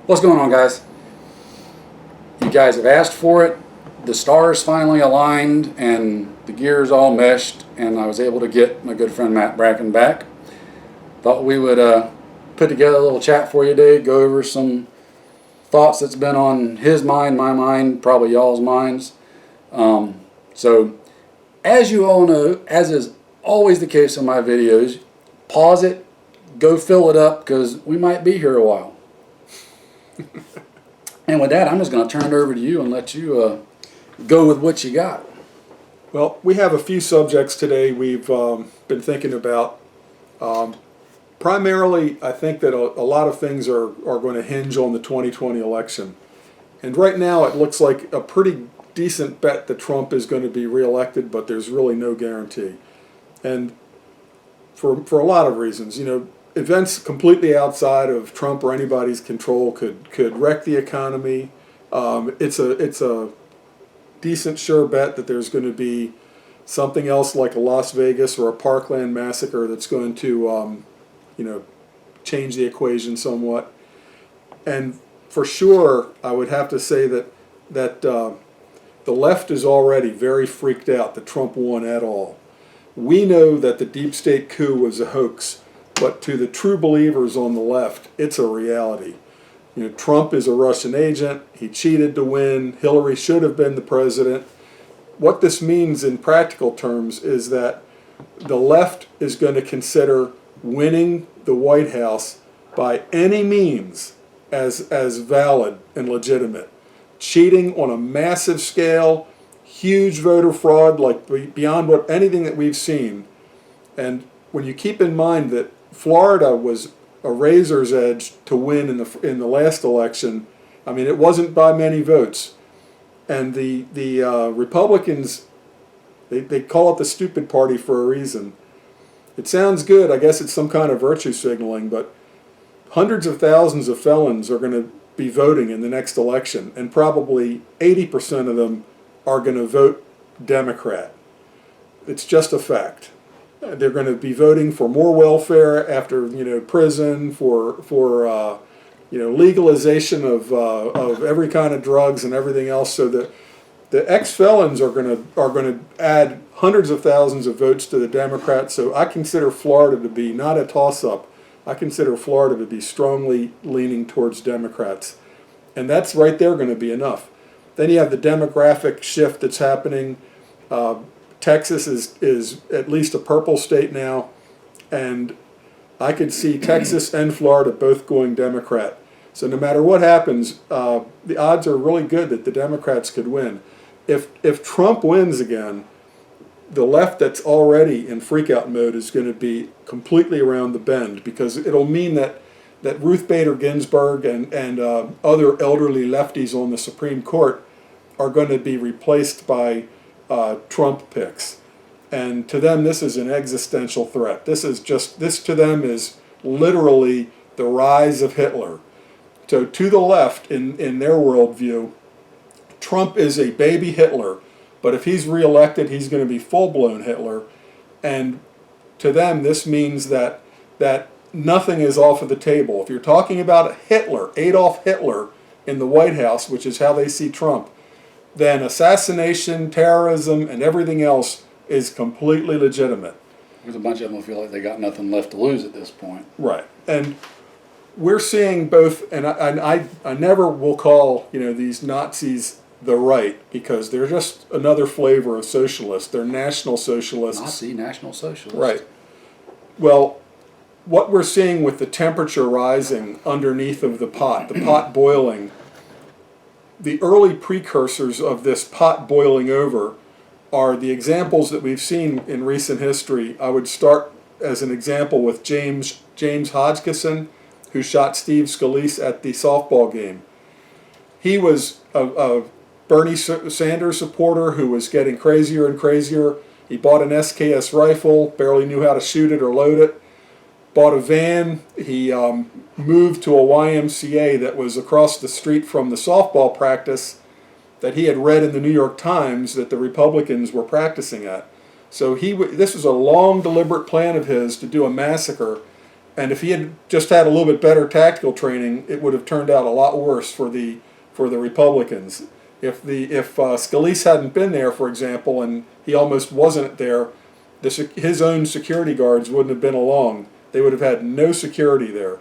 What's going on, guys? You guys have asked for it. The stars finally aligned and the gears all meshed, and I was able to get my good friend Matt Bracken back. Thought we would put together a little chat for you today, go over some thoughts that's been on his mind, my mind, probably y'all's minds. So, as you all know, as is always the case in my videos, pause it, go fill it up, because we might be here a while. And with that, I'm just going to turn it over to you and let you go with what you got. Well, we have a few subjects today we've been thinking about. Primarily, I think that a lot of things are going to hinge on the 2020 election. And right now, it looks like a pretty decent bet that Trump is going to be reelected, but there's really no guarantee. And for a lot of reasons, events completely outside of Trump or anybody's control could wreck the economy. It's a decent sure bet that there's going to be something else like a Las Vegas or a Parkland massacre that's going to change the equation somewhat. And for sure, I would have to say that the left is already very freaked out that Trump won at all. We know that the deep state coup was a hoax, but to the true believers on the left, it's a reality. Trump is a Russian agent. He cheated to win. Hillary should have been the president. What this means in practical terms is that the left is going to consider winning the White House by any means as valid and legitimate. Cheating on a massive scale, huge voter fraud, like beyond anything that we've seen. And when you keep in mind that Florida was a razor's edge to win in the last election, I mean, it wasn't by many votes. And the Republicans, they call it the stupid party for a reason. It sounds good. I guess it's some kind of virtue signaling, but hundreds of thousands of felons are going to be voting in the next election, and probably 80% of them are going to vote Democrat. It's just a fact. They're going to be voting for more welfare after prison, for legalization of every kind of drugs and everything else. So that the ex-felons are going to add hundreds of thousands of votes to the Democrats. So I consider Florida to be not a toss-up. I consider Florida to be strongly leaning towards Democrats, and that's right there going to be enough. Then you have the demographic shift that's happening. Texas is at least a purple state now, and I could see Texas and Florida both going Democrat. So no matter what happens, the odds are really good that the Democrats could win. If Trump wins again, the left that's already in freakout mode is going to be completely around the bend, because it'll mean that Ruth Bader Ginsburg and other elderly lefties on the Supreme Court are going to be replaced by Trump picks. And to them, this is an existential threat. This to them is literally the rise of Hitler. So to the left, in their worldview, Trump is a baby Hitler, but if he's reelected, he's going to be full-blown Hitler. And to them, this means that nothing is off of the table. If you're talking about Hitler, Adolf Hitler, in the White House, which is how they see Trump, then assassination, terrorism, and everything else is completely legitimate. There's a bunch of them who feel like they got nothing left to lose at this point. Right. And we're seeing both, and I never will call these Nazis the right, because they're just another flavor of socialist. They're national socialists. National socialists. Right. Well, what we're seeing with the temperature rising underneath of the pot boiling, the early precursors of this pot boiling over are the examples that we've seen in recent history. I would start as an example with James Hodgkinson, who shot Steve Scalise at the softball game. He was a Bernie Sanders supporter who was getting crazier and crazier. He bought an SKS rifle, barely knew how to shoot it or load it. Bought a van. He moved to a YMCA that was across the street from the softball practice that he had read in the New York Times that the Republicans were practicing at. So this was a long, deliberate plan of his to do a massacre, And if he had just had a little bit better tactical training, it would have turned out a lot worse for the Republicans. If Scalise hadn't been there, for example, and he almost wasn't there, his own security guards wouldn't have been along. They would have had no security there,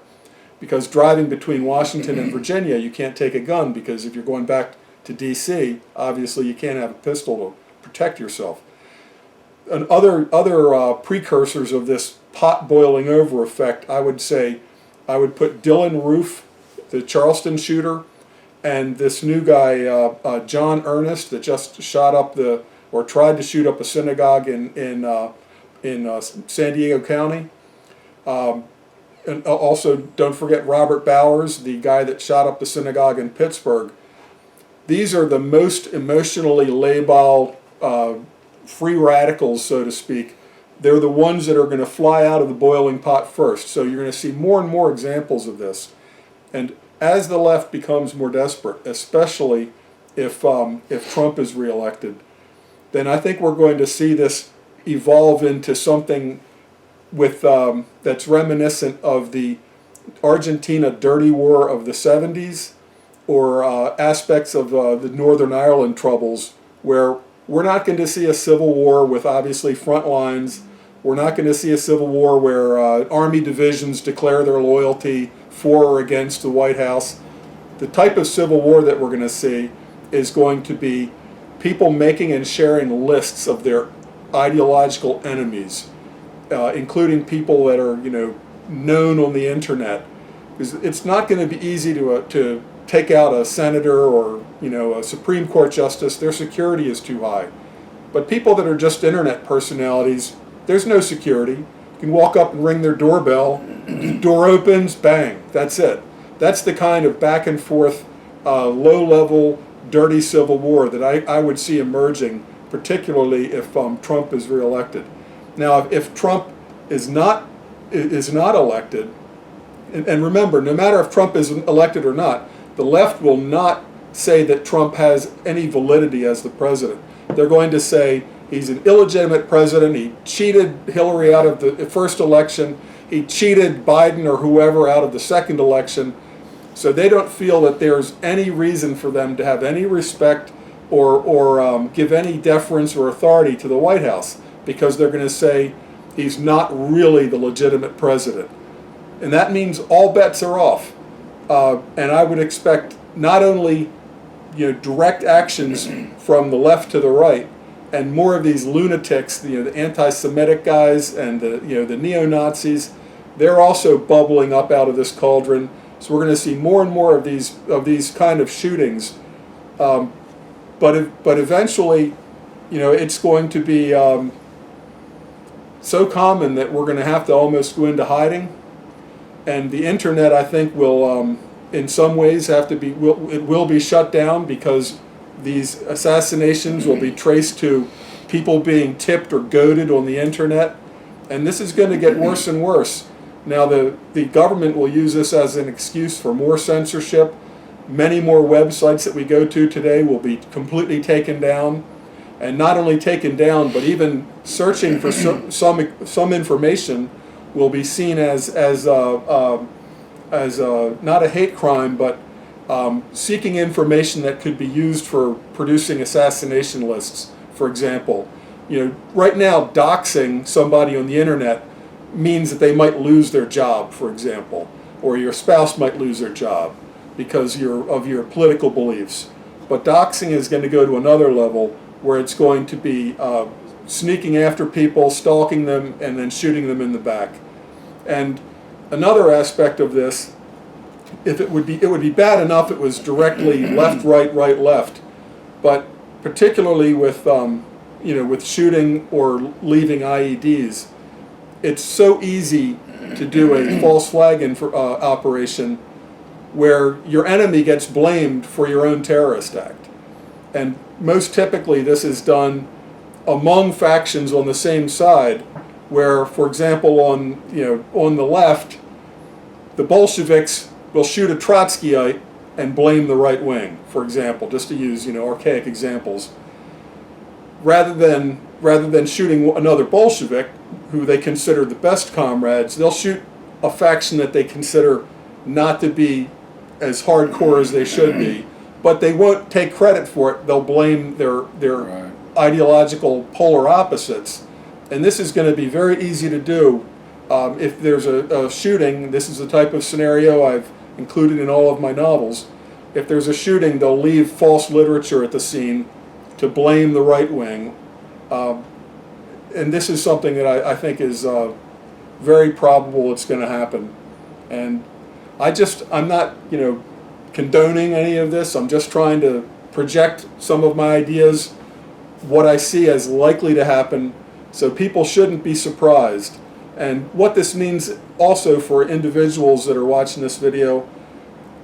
because driving between Washington and Virginia, you can't take a gun, because if you're going back to D.C., obviously you can't have a pistol to protect yourself. And other precursors of this pot boiling over effect, I would put Dylan Roof, the Charleston shooter, and this new guy, John Earnest, that just shot up or tried to shoot up a synagogue in San Diego County. And also, don't forget Robert Bowers, the guy that shot up the synagogue in Pittsburgh. These are the most emotionally labile free radicals, so to speak. They're the ones that are going to fly out of the boiling pot first. So you're going to see more and more examples of this. And as the left becomes more desperate, especially if Trump is reelected, then I think we're going to see this evolve into something that's reminiscent of the Argentina dirty war of the 70s, or aspects of the Northern Ireland troubles, where we're not going to see a civil war with obviously front lines. We're not going to see a civil war where army divisions declare their loyalty for or against the White House. The type of civil war that we're going to see is going to be people making and sharing lists of their ideological enemies, including people that are known on the internet. Because it's not going to be easy to take out a senator or a Supreme Court justice. Their security is too high. But people that are just internet personalities, there's no security. You can walk up and ring their doorbell, the door opens, bang, that's it. That's the kind of back and forth, low-level, dirty civil war that I would see emerging, particularly if Trump is reelected. Now, if Trump is not elected, and remember, no matter if Trump is elected or not, the left will not say that Trump has any validity as the president. They're going to say he's an illegitimate president. He cheated Hillary out of the first election. He cheated Biden or whoever out of the second election. So they don't feel that there's any reason for them to have any respect or give any deference or authority to the White House, because they're going to say he's not really the legitimate president. And that means all bets are off. And I would expect not only direct actions from the left to the right, and more of these lunatics, the anti-Semitic guys and the neo-Nazis, they're also bubbling up out of this cauldron. So we're going to see more and more of these kind of shootings. But eventually, it's going to be so common that we're going to have to almost go into hiding. And the internet, I think, will, in some ways, it will be shut down, because these assassinations will be traced to people being tipped or goaded on the internet. And this is going to get worse and worse. Now, the government will use this as an excuse for more censorship. Many more websites that we go to today will be completely taken down. And not only taken down, but even searching for some information will be seen as not a hate crime, but seeking information that could be used for producing assassination lists, for example. Right now, doxing somebody on the internet means that they might lose their job, for example, or your spouse might lose their job because of your political beliefs. But doxing is going to go to another level, where it's going to be sneaking after people, stalking them, and then shooting them in the back. And another aspect of this, it would be bad enough if it was directly left, right, right, left, but particularly with with shooting or leaving IEDs, it's so easy to do a false flag operation where your enemy gets blamed for your own terrorist act. And most typically this is done among factions on the same side, where, for example, on the left, the Bolsheviks will shoot a Trotskyite and blame the right wing, for example, just to use archaic examples, rather than shooting another Bolshevik who they consider the best comrades. They'll shoot a faction that they consider not to be as hardcore as they should be, but they won't take credit for it. They'll blame their Right. ideological polar opposites. And this is going to be very easy to do. If there's a shooting, this is the type of scenario I've included in all of my novels. If there's a shooting, they'll leave false literature at the scene to blame the right wing. And this is something that I think is very probable it's going to happen. And I'm not, condoning any of this. I'm just trying to project some of my ideas, what I see as likely to happen, so people shouldn't be surprised. And what this means also for individuals that are watching this video,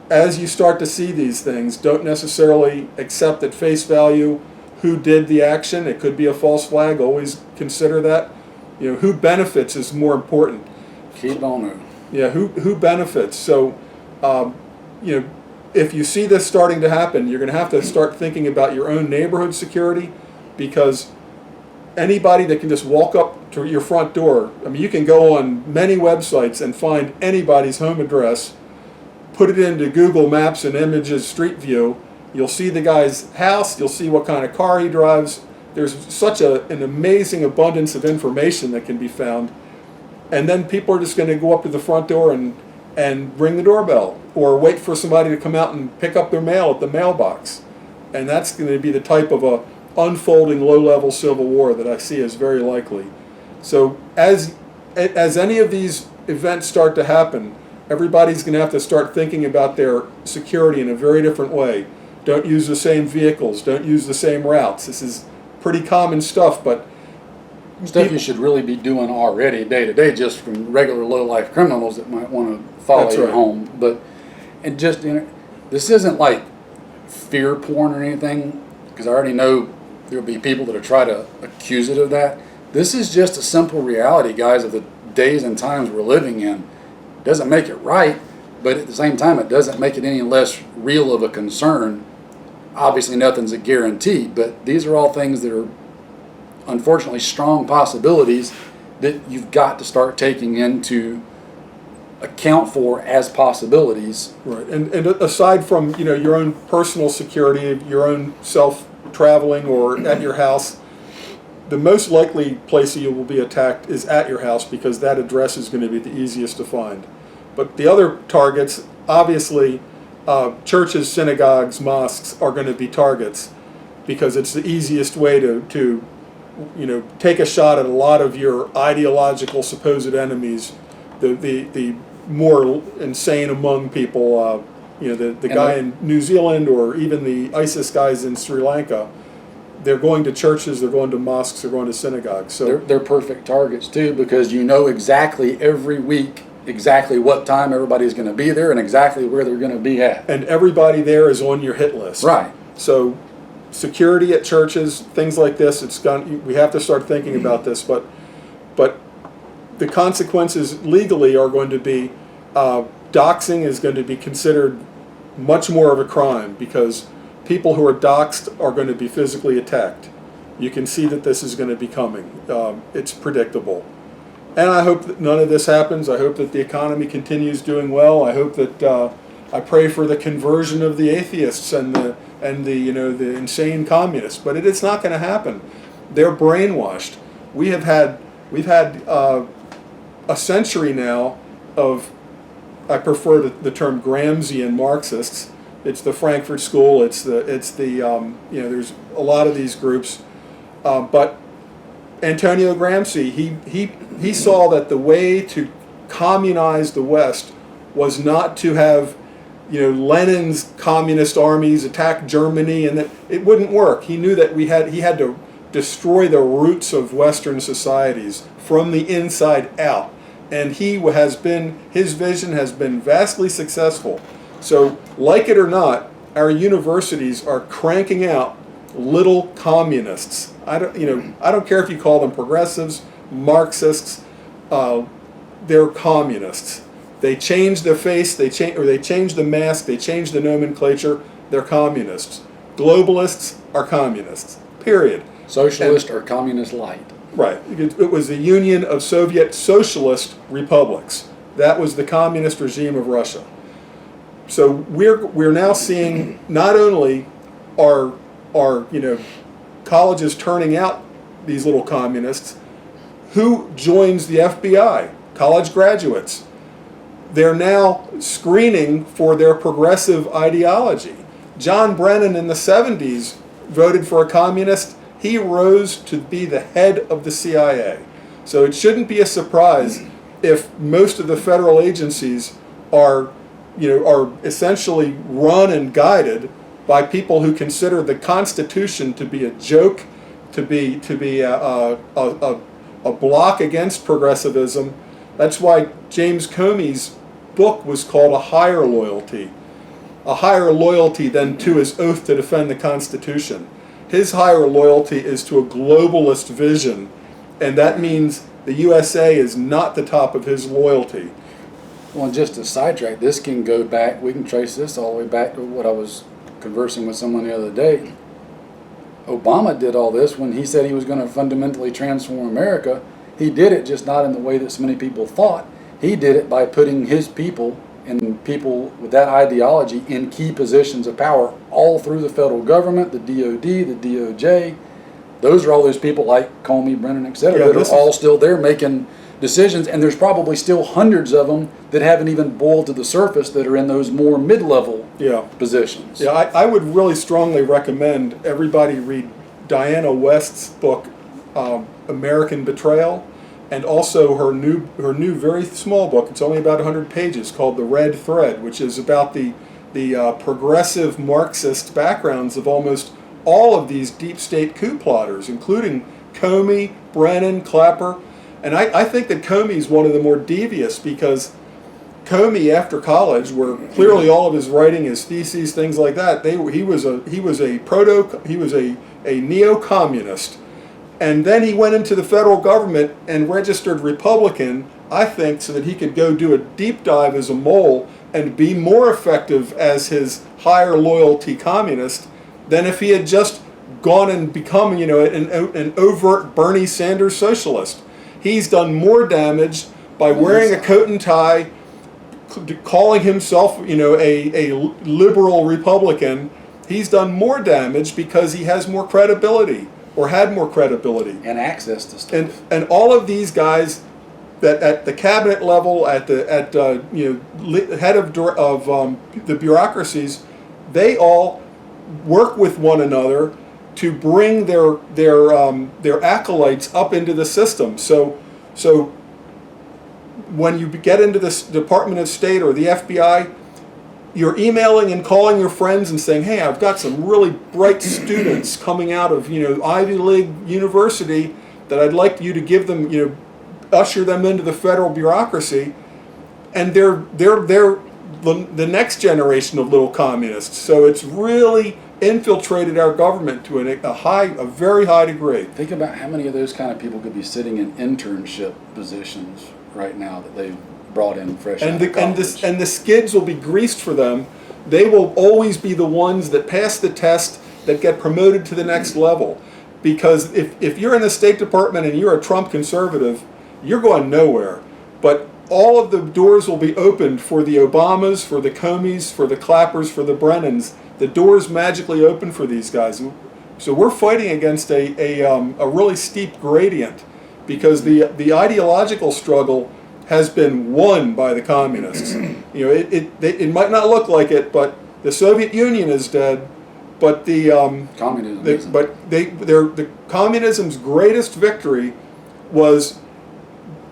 as you start to see these things, don't necessarily accept at face value who did the action. It could be a false flag. Always consider that. Who benefits is more important. Keep on it. Yeah, who benefits. So, if you see this starting to happen, you're going to have to start thinking about your own neighborhood security, because anybody that can just walk up to your front door, you can go on many websites and find anybody's home address, put it into Google Maps and Images Street View, you'll see the guy's house, you'll see what kind of car he drives. There's such an amazing abundance of information that can be found. And then people are just going to go up to the front door and ring the doorbell, or wait for somebody to come out and pick up their mail at the mailbox. And that's going to be the type of a unfolding low-level civil war that I see as very likely. So as any of these events start to happen, everybody's going to have to start thinking about their security in a very different way. Don't use the same vehicles. Don't use the same routes. This is pretty common stuff, but Stuff you should really be doing already day to day, just from regular low-life criminals that might want to follow That's you right. home. But and just this isn't like fear porn or anything, because I already know there'll be people that'll try to accuse it of that. This is just a simple reality, guys, of the days and times we're living in. It doesn't make it right, but at the same time, it doesn't make it any less real of a concern. Obviously, nothing's a guarantee, but these are all things that are unfortunately strong possibilities that you've got to start taking into account for as possibilities. right. And aside from your own personal security, your own self-traveling or at your house, the most likely place you will be attacked is at your house, because that address is going to be the easiest to find. But the other targets, obviously, churches, synagogues, mosques are going to be targets, because it's the easiest way to take a shot at a lot of your ideological supposed enemies, the more insane among people, the guy in New Zealand, or even the ISIS guys in Sri Lanka. They're going to churches, they're going to mosques, they're going to synagogues. So They're perfect targets too, because you know exactly every week exactly what time everybody's going to be there and exactly where they're going to be at. and everybody there is on your hit list. Right. So security at churches, things like this, we have to start thinking about this, but the consequences legally are going to be, doxing is going to be considered much more of a crime, because people who are doxed are going to be physically attacked. You can see that this is going to be coming. It's predictable. And I hope that none of this happens. I hope that the economy continues doing well. I hope that I pray for the conversion of the atheists and the insane communists. But it's not going to happen. They're brainwashed. We've had a century now of, I prefer the term Gramscian Marxists. It's the Frankfurt School. It's the there's a lot of these groups, but Antonio Gramsci, he saw that the way to communize the West was not to have Lenin's communist armies attack Germany, and that it wouldn't work. He knew that he had to destroy the roots of Western societies from the inside out, and his vision has been vastly successful. So, like it or not, our universities are cranking out little communists. I don't care if you call them progressives, Marxists. They're communists. They change their face, they change the mask, they change the nomenclature. They're communists. Globalists are communists. Period. Socialist or communist light. Right. It was the Union of Soviet Socialist Republics. That was the communist regime of Russia. So we're now seeing not only are colleges turning out these little communists. Who joins the FBI? College graduates. They're now screening for their progressive ideology. John Brennan in the 70s voted for a communist. He rose to be the head of the CIA. So it shouldn't be a surprise if most of the federal agencies are essentially run and guided by people who consider the Constitution to be a joke, to be a block against progressivism. That's why James Comey's book was called A Higher Loyalty than to his oath to defend the Constitution. His higher loyalty is to a globalist vision, and that means the USA is not the top of his loyalty. Well, and just to sidetrack, this can go back, we can trace this all the way back to what I was conversing with someone the other day. Obama did all this when he said he was going to fundamentally transform America. He did it, just not in the way that so many people thought. He did it by putting his people and people with that ideology in key positions of power all through the federal government, the DOD, the DOJ. Those are all those people like Comey, Brennan, etc. that are all still there making decisions, and there's probably still hundreds of them that haven't even boiled to the surface that are in those more mid-level positions. Yeah, I would really strongly recommend everybody read Diana West's book, American Betrayal, and also her new very small book. It's only about 100 pages, called The Red Thread, which is about the progressive Marxist backgrounds of almost all of these deep state coup plotters, including Comey, Brennan, Clapper. And I think that Comey's one of the more devious, because Comey, after college, where clearly all of his writing, his theses, things like that, he was a neo-communist, and then he went into the federal government and registered Republican, I think, so that he could go do a deep dive as a mole and be more effective as his higher loyalty communist than if he had just gone and become, an overt Bernie Sanders socialist. He's done more damage by wearing a coat and tie, calling himself, a liberal Republican. He's done more damage because he has more credibility, or had more credibility and access to stuff. And all of these guys that at the cabinet level, head of the bureaucracies, they all work with one another to bring their acolytes up into the system. So when you get into this Department of State or the FBI, you're emailing and calling your friends and saying, "Hey, I've got some really bright students coming out of Ivy League University that I'd like you to give them, usher them into the federal bureaucracy," and they're the next generation of little communists. So it's really infiltrated our government to a very high degree. Think about how many of those kind of people could be sitting in internship positions right now that they've brought in fresh out of college. And the skids will be greased for them. They will always be the ones that pass the test, that get promoted to the next level. Because if you're in the State Department and you're a Trump conservative, you're going nowhere. But all of the doors will be opened for the Obamas, for the Comeys, for the Clappers, for the Brennans. The doors magically open for these guys. So we're fighting against a really steep gradient, because the ideological struggle has been won by the communists. It might not look like it, but the Soviet Union is dead. But the communism's greatest victory was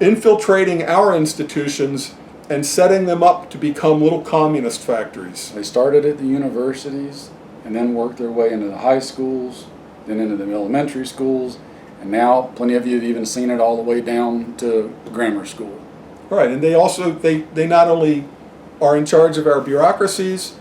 infiltrating our institutions and setting them up to become little communist factories. They started at the universities and then worked their way into the high schools, then into the elementary schools, and now plenty of you have even seen it all the way down to grammar school. Right, and they not only are in charge of our bureaucracies,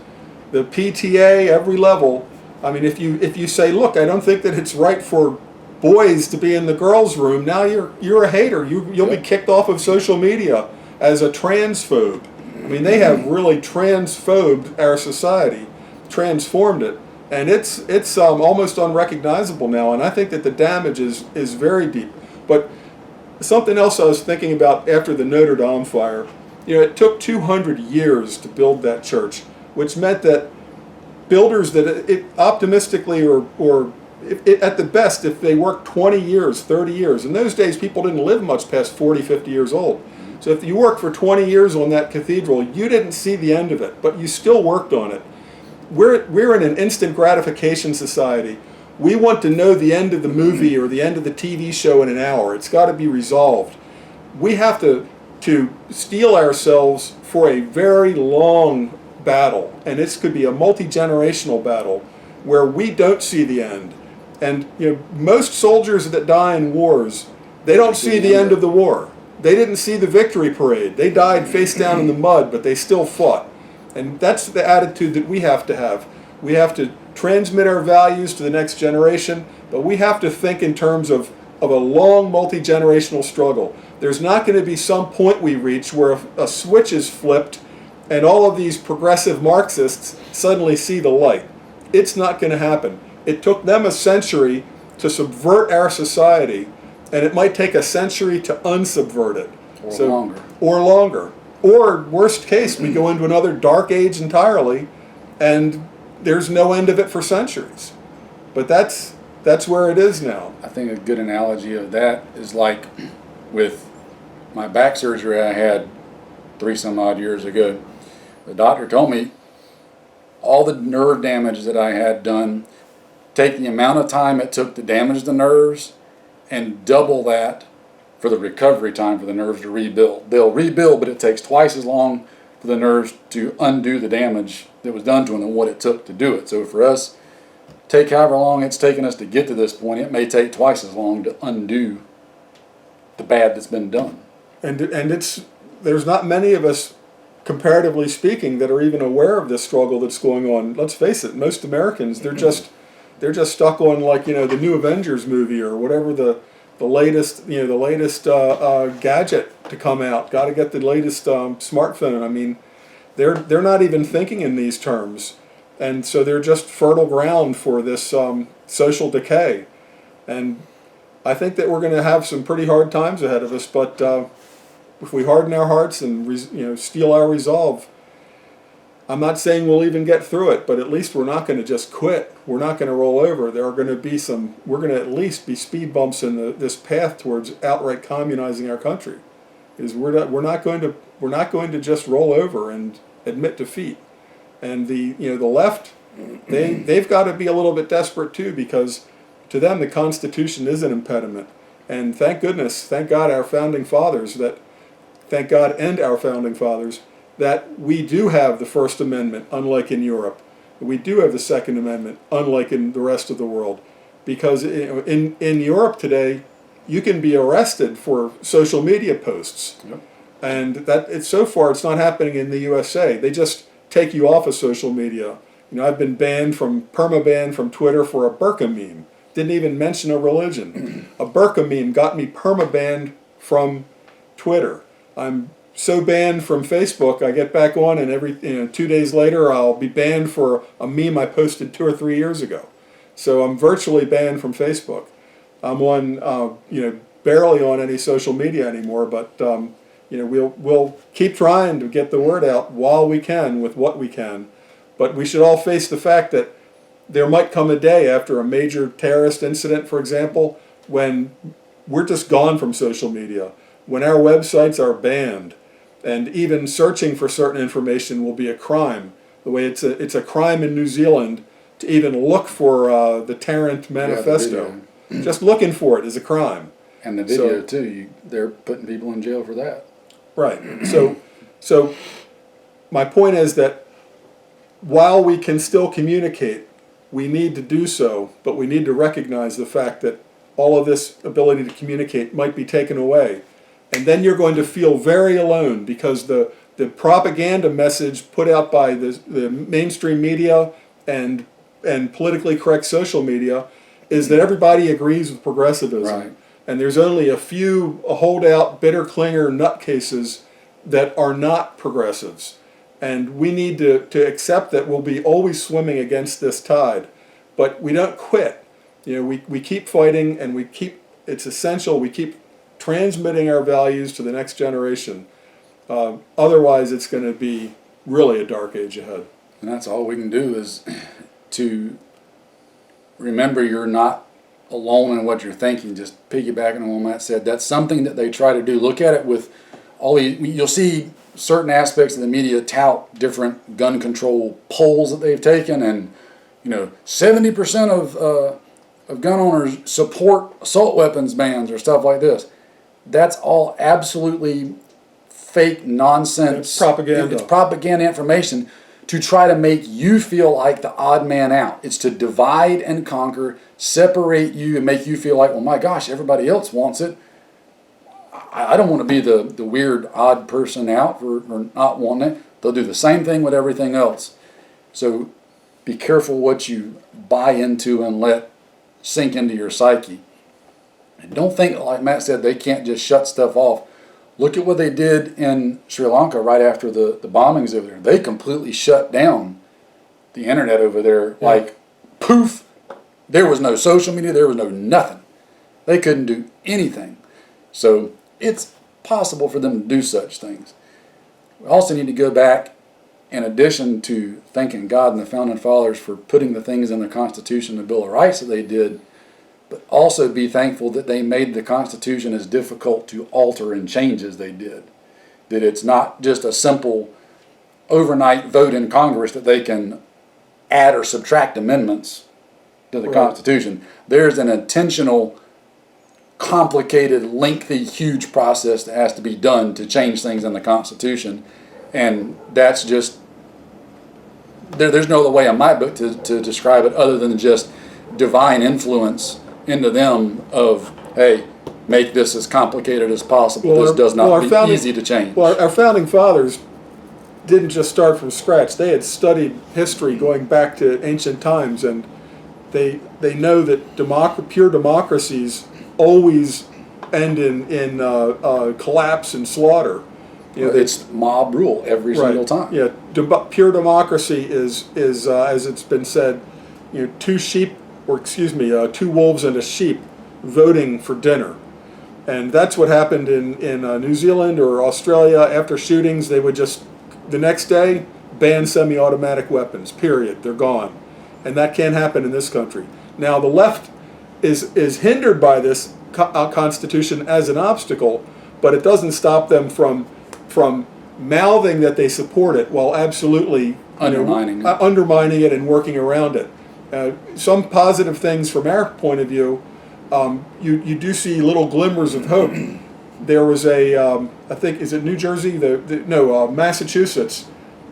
the PTA, every level. I mean, if you say, "Look, I don't think that it's right for boys to be in the girls' room," now you're a hater. You'll be kicked off of social media as a transphobe. I mean, they have really transphobed our society, transformed it, and it's almost unrecognizable now. And I think that the damage is very deep. But something else I was thinking about after the Notre Dame fire it took 200 years to build that church, which meant that builders that it optimistically or at the best, if they worked 20 years, 30 years, in those days people didn't live much past 40, 50 years old. So if you worked for 20 years on that cathedral, you didn't see the end of it, but you still worked on it. We're in an instant gratification society. We want to know the end of the movie or the end of the TV show in an hour. It's got to be resolved. We have to steel ourselves for a very long battle, and this could be a multi-generational battle where we don't see the end. And most soldiers that die in wars, they don't see the end of the war. They didn't see the victory parade. They died face down in the mud, but they still fought. And that's the attitude that we have to have. We have to transmit our values to the next generation, but we have to think in terms of a long multi-generational struggle. There's not going to be some point we reach where a switch is flipped and all of these progressive Marxists suddenly see the light. It's not going to happen. It took them a century to subvert our society, and it might take a century to unsubvert it. Or longer. Or worst case, we go into another dark age entirely, and there's no end of it for centuries. But that's where it is now. I think a good analogy of that is like with my back surgery I had 3 some odd years ago. The doctor told me all the nerve damage that I had done, take the amount of time it took to damage the nerves and double that for the recovery time for the nerves to rebuild. They'll rebuild, but it takes twice as long for the nerves to undo the damage that was done to them than what it took to do it. So for us, take however long it's taken us to get to this point, it may take twice as long to undo the bad that's been done. And there's not many of us, comparatively speaking, that are even aware of this struggle that's going on. Let's face it, most Americans, they're just stuck on the new Avengers movie or whatever the latest gadget to come out. Got to get the latest smartphone. I mean, they're not even thinking in these terms, and so they're just fertile ground for this social decay. And I think that we're going to have some pretty hard times ahead of us, but if we harden our hearts and steel our resolve, I'm not saying we'll even get through it, but at least we're not going to just quit. We're not going to roll over. There are going to be we're going to at least be speed bumps in this path towards outright communizing our country. Because we're not going to just roll over and admit defeat. And the left, they've got to be a little bit desperate too, because to them the Constitution is an impediment. And thank God our founding fathers that we do have the First Amendment, unlike in Europe. We do have the Second Amendment, unlike in the rest of the world. Because in Europe today, you can be arrested for social media posts. Yep. And so far it's not happening in the USA. They just take you off of social media. I've been perma-banned from Twitter for a burqa meme. Didn't even mention a religion. A burqa meme got me perma-banned from Twitter. I'm so banned from Facebook, I get back on and 2 days later I'll be banned for a meme I posted 2 or 3 years ago. So I'm virtually banned from Facebook. I'm on, barely on any social media anymore, but we'll keep trying to get the word out while we can with what we can. But we should all face the fact that there might come a day after a major terrorist incident, for example, when we're just gone from social media, when our websites are banned, and even searching for certain information will be a crime. The way it's a crime in New Zealand to even look for the Tarrant Manifesto. Yeah, just looking for it is a crime. And the video too. They're putting people in jail for that. Right. So my point is that while we can still communicate, we need to do so, but we need to recognize the fact that all of this ability to communicate might be taken away. And then you're going to feel very alone, because the propaganda message put out by the mainstream media and politically correct social media is that everybody agrees with progressivism. Right. And there's only a few holdout, bitter clinger nutcases that are not progressives. And we need to accept that we'll be always swimming against this tide. But we don't quit. We keep fighting, and it's essential we keep transmitting our values to the next generation. Otherwise, it's going to be really a dark age ahead. And that's all we can do is to remember you're not alone in what you're thinking. Just piggybacking on what Matt said, that's something that they try to do. Look at it with all you'll see certain aspects of the media tout different gun control polls that they've taken, and 70% of gun owners support assault weapons bans or stuff like this. That's all absolutely fake nonsense. It's propaganda. It's propaganda information to try to make you feel like the odd man out. It's to divide and conquer, separate you, and make you feel like, well, my gosh, everybody else wants it. I don't want to be the weird odd person out for not wanting it. They'll do the same thing with everything else. So be careful what you buy into and let sink into your psyche. And don't think, like Matt said, they can't just shut stuff off. Look at what they did in Sri Lanka right after the bombings over there. They completely shut down the internet over there. Yeah. Like, poof, there was no social media, there was no nothing. They couldn't do anything. So it's possible for them to do such things. We also need to go back, in addition to thanking God and the Founding Fathers for putting the things in the Constitution, the Bill of Rights that they did, but also be thankful that they made the Constitution as difficult to alter and change as they did. That it's not just a simple overnight vote in Congress that they can add or subtract amendments to the Constitution. There's an intentional, complicated, lengthy, huge process that has to be done to change things in the Constitution. And that's just, there's no other way in my book to describe it other than just divine influence into them of, hey, make this as complicated as possible. This does not be easy to change. Well, our founding fathers didn't just start from scratch. They had studied history going back to ancient times, and they know that pure democracies always end in collapse and slaughter. It's mob rule every single time. Yeah, pure democracy is as it's been said, two wolves and a sheep voting for dinner. And that's what happened in New Zealand or Australia. After shootings, they would just, the next day, ban semi-automatic weapons, period. They're gone. And that can't happen in this country. Now, the left is hindered by this Constitution as an obstacle, but it doesn't stop them from mouthing that they support it while absolutely undermining it and working around it. Some positive things from our point of view, you do see little glimmers of hope. There was I think, is it New Jersey? Massachusetts.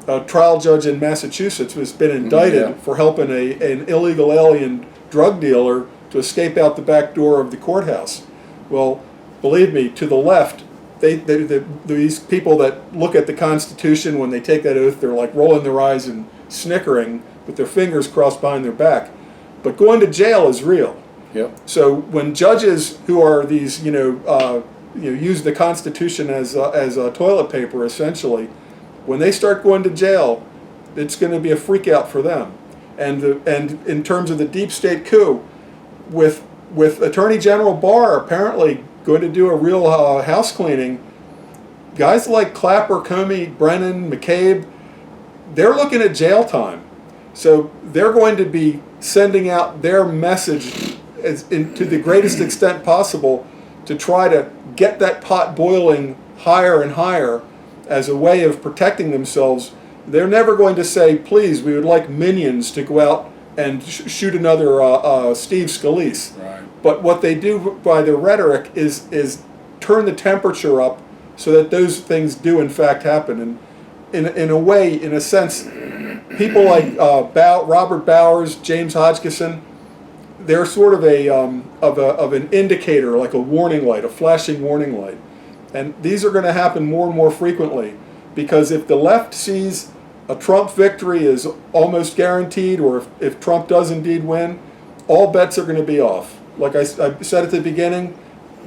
A trial judge in Massachusetts has been indicted for helping an illegal alien drug dealer to escape out the back door of the courthouse. Well, believe me, to the left, these people that look at the Constitution when they take that oath, they're like rolling their eyes and snickering with their fingers crossed behind their back. But going to jail is real. Yep. So when judges who are these, use the Constitution as a toilet paper essentially, when they start going to jail, it's going to be a freak out for them. And in terms of the deep state coup, with Attorney General Barr apparently going to do a real house cleaning, guys like Clapper, Comey, Brennan, McCabe, they're looking at jail time. So they're going to be sending out their message to the greatest extent possible to try to get that pot boiling higher and higher as a way of protecting themselves. They're never going to say, please, we would like minions to go out and shoot another Steve Scalise. Right. But what they do by their rhetoric is turn the temperature up so that those things do in fact happen. And in a way, in a sense, people like Robert Bowers, James Hodgkinson, they're sort of an indicator, like a warning light, a flashing warning light. And these are going to happen more and more frequently, because if the left sees a Trump victory is almost guaranteed, or if Trump does indeed win, all bets are going to be off. Like I said at the beginning,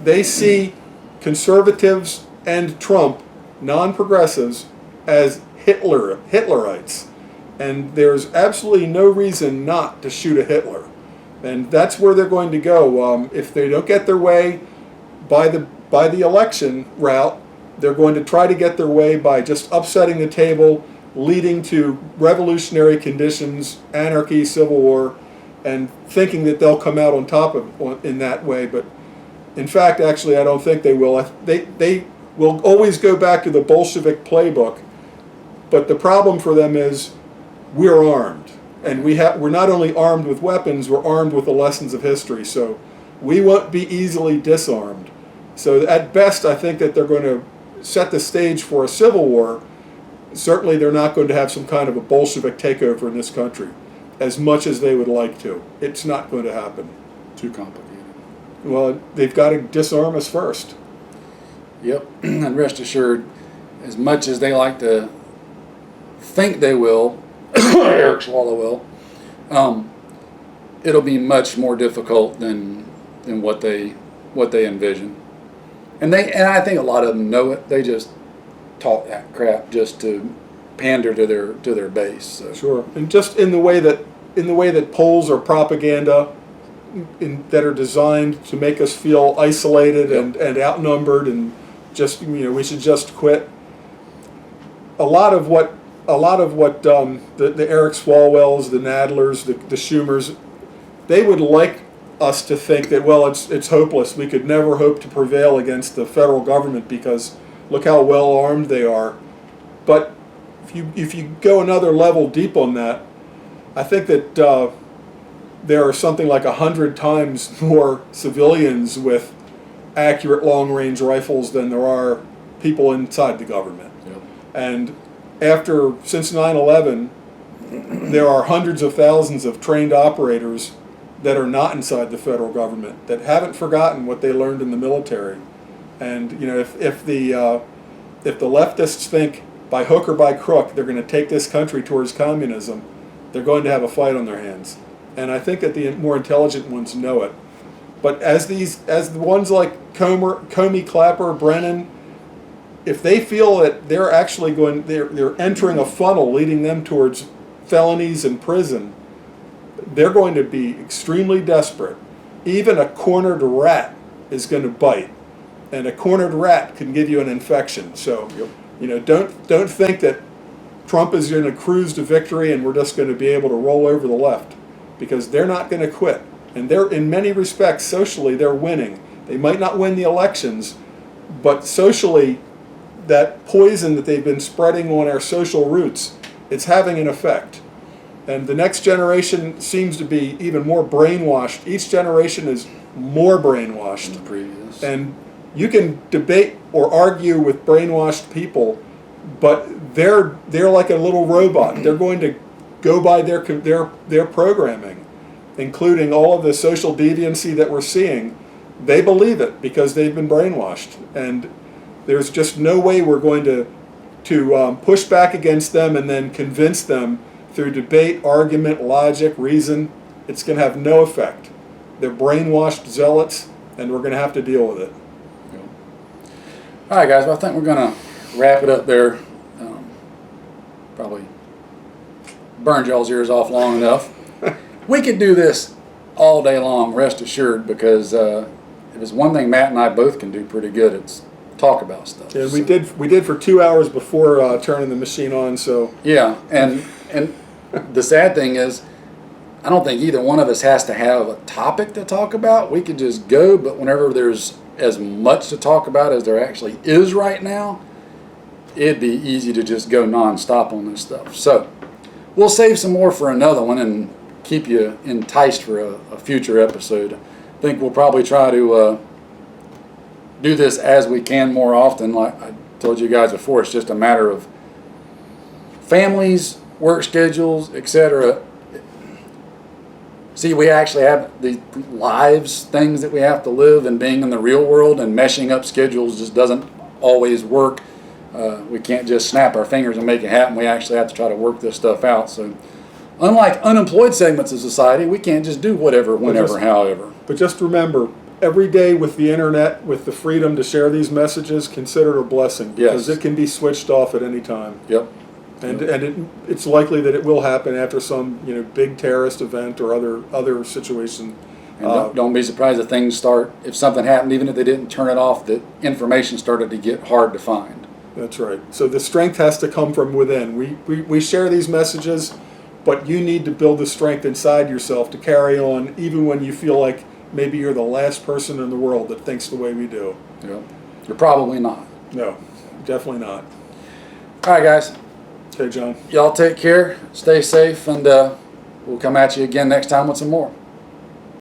they see conservatives and Trump, non-progressives, as Hitlerites. And there's absolutely no reason not to shoot a Hitler. And that's where they're going to go. If they don't get their way by the election route, They're going to try to get their way by just upsetting the table, leading to revolutionary conditions, anarchy, civil war, and thinking that they'll come out on top of in that way. But in fact, actually, I don't think they will. They will always go back to the Bolshevik playbook. But the problem for them is we're armed. And we're not only armed with weapons, we're armed with the lessons of history. So we won't be easily disarmed. So at best, I think that they're going to set the stage for a civil war. Certainly they're not going to have some kind of a Bolshevik takeover in this country, as much as they would like to. It's not going to happen. Too complicated. Well, they've got to disarm us first. Yep, and rest assured, as much as they like to think they will, Eric Swallow will, it'll be much more difficult than what they envision. And I think a lot of them know it. They just talk that crap just to pander to their base. So. Sure, and just in the way that polls are propaganda, that are designed to make us feel isolated and outnumbered, and just we should just quit. A lot of what the Eric Swalwells, the Nadlers, the Schumers, they would like us to think that, well, it's hopeless. We could never hope to prevail against the federal government because look how well armed they are. But if you go another level deep on that, I think that there are something like 100 times more civilians with accurate long-range rifles than there are people inside the government. Yep. And since 9/11, there are hundreds of thousands of trained operators that are not inside the federal government that haven't forgotten what they learned in the military. And if the leftists think by hook or by crook they're going to take this country towards communism, they're going to have a fight on their hands. And I think that the more intelligent ones know it. But as the ones like Comey, Clapper, Brennan, if they feel that they're actually they're entering a funnel leading them towards felonies and prison, they're going to be extremely desperate. Even a cornered rat is going to bite, and a cornered rat can give you an infection. So, don't think that Trump is going to cruise to victory and we're just going to be able to roll over the left, because they're not going to quit. And they're, in many respects, socially, they're winning. They might not win the elections, but socially, that poison that they've been spreading on our social roots, it's having an effect. And the next generation seems to be even more brainwashed. Each generation is more brainwashed. Than the previous. And you can debate or argue with brainwashed people, but they're like a little robot. They're going to go by their programming, including all of the social deviancy that we're seeing. They believe it because they've been brainwashed, and there's just no way we're going to push back against them and then convince them through debate, argument, logic, reason. It's going to have no effect. They're brainwashed zealots, and we're going to have to deal with it. Yeah. All right, guys. Well, I think we're going to wrap it up there. Probably burned y'all's ears off long enough. We could do this all day long, rest assured, because if it's one thing Matt and I both can do pretty good, it's talk about stuff. Yeah, we did for 2 hours before turning the machine on. So yeah, and the sad thing is, I don't think either one of us has to have a topic to talk about. We could just go, but whenever there's as much to talk about as there actually is right now, it'd be easy to just go nonstop on this stuff. So we'll save some more for another one and keep you enticed for a future episode. I think we'll probably try to do this as we can more often. Like I told you guys before, it's just a matter of families, work schedules, etc. See, we actually have the lives, things that we have to live, and being in the real world, and meshing up schedules just doesn't always work. We can't just snap our fingers and make it happen. We actually have to try to work this stuff out. So, unlike unemployed segments of society, we can't just do whatever, whenever, however. But just remember, every day with the internet, with the freedom to share these messages, consider it a blessing, because it can be switched off at any time. Yep. And it's likely that it will happen after some big terrorist event or other situation And don't be surprised if things start, if something happened, even if they didn't turn it off, the information started to get hard to find. That's right. So the strength has to come from within. We share these messages, but you need to build the strength inside yourself to carry on, even when you feel like maybe you're the last person in the world that thinks the way we do. Yeah. You're probably not. No, definitely not. All right, guys. Okay, John. Y'all take care, stay safe, and we'll come at you again next time with some more.